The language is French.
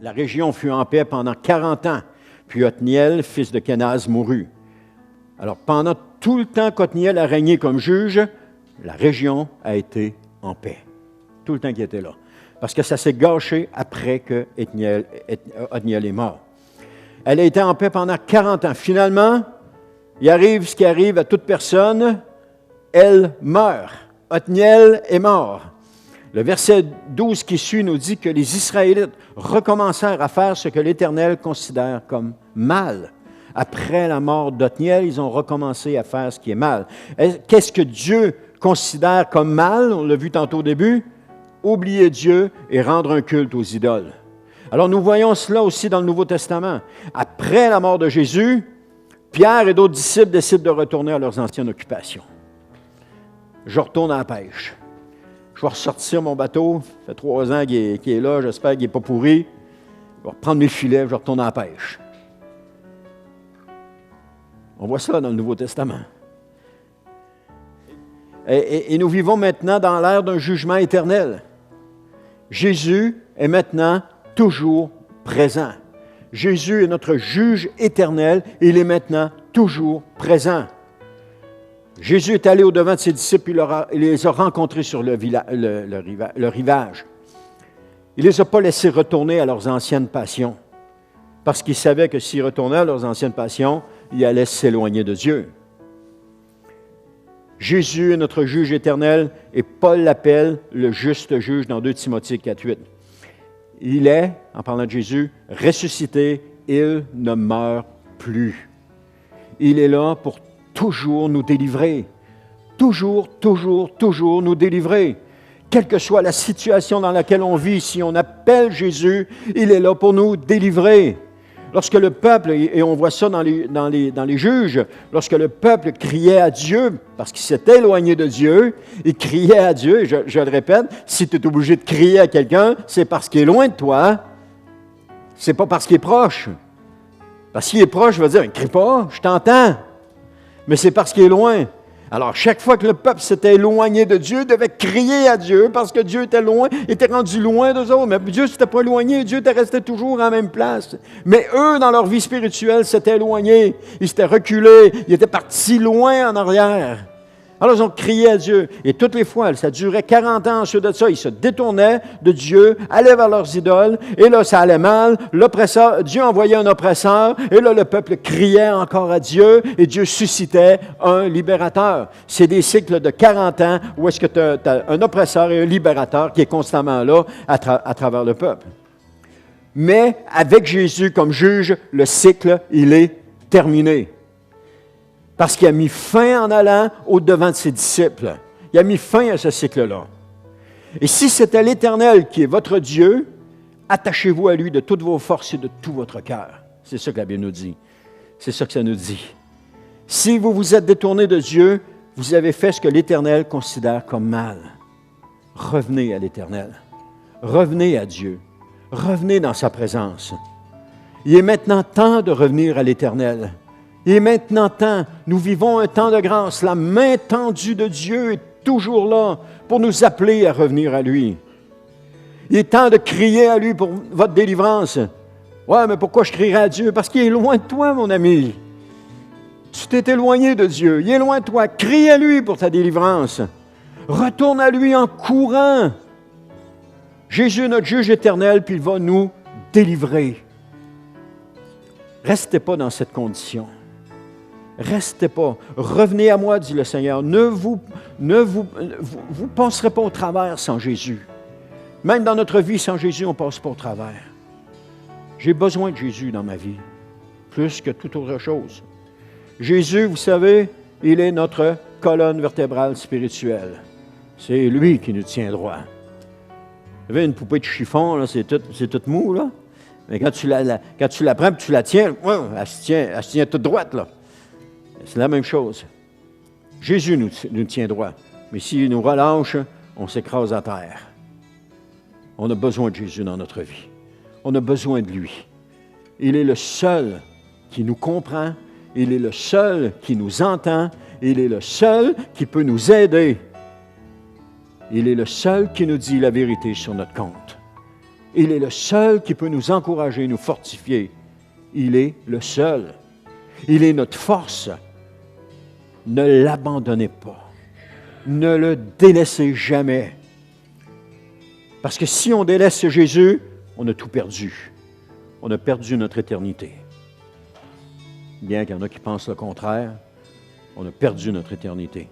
La région fut en paix pendant 40 ans. Puis Othniel, fils de Kenaz, mourut. Alors, pendant tout le temps qu'Othniel a régné comme juge, la région a été en paix. Tout le temps qu'il était là. Parce que ça s'est gâché après que Othniel est mort. Elle a été en paix pendant 40 ans. Finalement, il arrive ce qui arrive à toute personne, elle meurt. Othniel est mort. Le verset 12 qui suit nous dit que les Israélites recommencèrent à faire ce que l'Éternel considère comme mal. Après la mort d'Othniel, ils ont recommencé à faire ce qui est mal. Qu'est-ce que Dieu considère comme mal? On l'a vu tantôt au début. Oublier Dieu et rendre un culte aux idoles. Alors nous voyons cela aussi dans le Nouveau Testament. Après la mort de Jésus, Pierre et d'autres disciples décident de retourner à leurs anciennes occupations. Je retourne à la pêche. Je vais ressortir mon bateau. Ça fait 3 ans qu'il est là. J'espère qu'il n'est pas pourri. Je vais reprendre mes filets. Je retourne à la pêche. On voit ça dans le Nouveau Testament. Et nous vivons maintenant dans l'ère d'un jugement éternel. Jésus est maintenant toujours présent. Jésus est notre juge éternel et il est maintenant toujours présent. Jésus est allé au-devant de ses disciples, il les a rencontrés sur le rivage. Il ne les a pas laissés retourner à leurs anciennes passions, parce qu'il savait que s'ils retournaient à leurs anciennes passions, ils allaient s'éloigner de Dieu. Jésus est notre juge éternel et Paul l'appelle le juste juge dans 2 Timothée 4,8. Il est, en parlant de Jésus, ressuscité, il ne meurt plus. Il est là pour toujours nous délivrer. Toujours nous délivrer. Quelle que soit la situation dans laquelle on vit, si on appelle Jésus, il est là pour nous délivrer. Lorsque le peuple, et on voit ça dans les juges, lorsque le peuple criait à Dieu, parce qu'il s'était éloigné de Dieu, il criait à Dieu, et je le répète, si tu es obligé de crier à quelqu'un, c'est parce qu'il est loin de toi, c'est pas parce qu'il est proche. Parce qu'il est proche, je veux dire, crie pas, je t'entends, mais c'est parce qu'il est loin. Alors, chaque fois que le peuple s'était éloigné de Dieu, il devait crier à Dieu parce que Dieu était loin, était rendu loin d'eux autres. Mais Dieu ne s'était pas éloigné, Dieu était resté toujours à la même place. Mais eux, dans leur vie spirituelle, s'étaient éloignés, ils s'étaient reculés, ils étaient partis loin en arrière. Alors, ils ont crié à Dieu. Et toutes les fois, ça durait 40 ans ensuite de ça, ils se détournaient de Dieu, allaient vers leurs idoles, et là, ça allait mal. L'oppresseur, Dieu envoyait un oppresseur, et là, le peuple criait encore à Dieu, et Dieu suscitait un libérateur. C'est des cycles de 40 ans où est-ce que tu as un oppresseur et un libérateur qui est constamment là à travers le peuple. Mais avec Jésus comme juge, le cycle, il est terminé. Parce qu'il a mis fin en allant au-devant de ses disciples. Il a mis fin à ce cycle-là. Et si c'était l'Éternel qui est votre Dieu, attachez-vous à lui de toutes vos forces et de tout votre cœur. C'est ça que la Bible nous dit. C'est ça que ça nous dit. Si vous vous êtes détourné de Dieu, vous avez fait ce que l'Éternel considère comme mal. Revenez à l'Éternel. Revenez à Dieu. Revenez dans sa présence. Il est maintenant temps de revenir à l'Éternel. Il est maintenant temps, nous vivons un temps de grâce. La main tendue de Dieu est toujours là pour nous appeler à revenir à lui. Il est temps de crier à lui pour votre délivrance. Ouais, mais pourquoi je crierai à Dieu? Parce qu'il est loin de toi, mon ami. Tu t'es éloigné de Dieu. Il est loin de toi. Crie à lui pour ta délivrance. Retourne à lui en courant. Jésus est notre juge éternel, puis il va nous délivrer. Restez pas dans cette condition. Restez pas. Revenez à moi, dit le Seigneur. Vous passerez pas au travers sans Jésus. Même dans notre vie, sans Jésus, on ne passe pas au travers. J'ai besoin de Jésus dans ma vie, plus que toute autre chose. Jésus, vous savez, il est notre colonne vertébrale spirituelle. C'est lui qui nous tient droit. Vous savez, une poupée de chiffon, là, c'est tout mou, là. Mais quand tu la prends et tu la tiens, elle se tient toute droite, là. C'est la même chose. Jésus nous tient droit. Mais s'il nous relâche, on s'écrase à terre. On a besoin de Jésus dans notre vie. On a besoin de lui. Il est le seul qui nous comprend. Il est le seul qui nous entend. Il est le seul qui peut nous aider. Il est le seul qui nous dit la vérité sur notre compte. Il est le seul qui peut nous encourager, nous fortifier. Il est le seul. Il est notre force. Ne l'abandonnez pas. Ne le délaissez jamais. Parce que si on délaisse Jésus, on a tout perdu. On a perdu notre éternité. Bien qu'il y en a qui pensent le contraire, on a perdu notre éternité.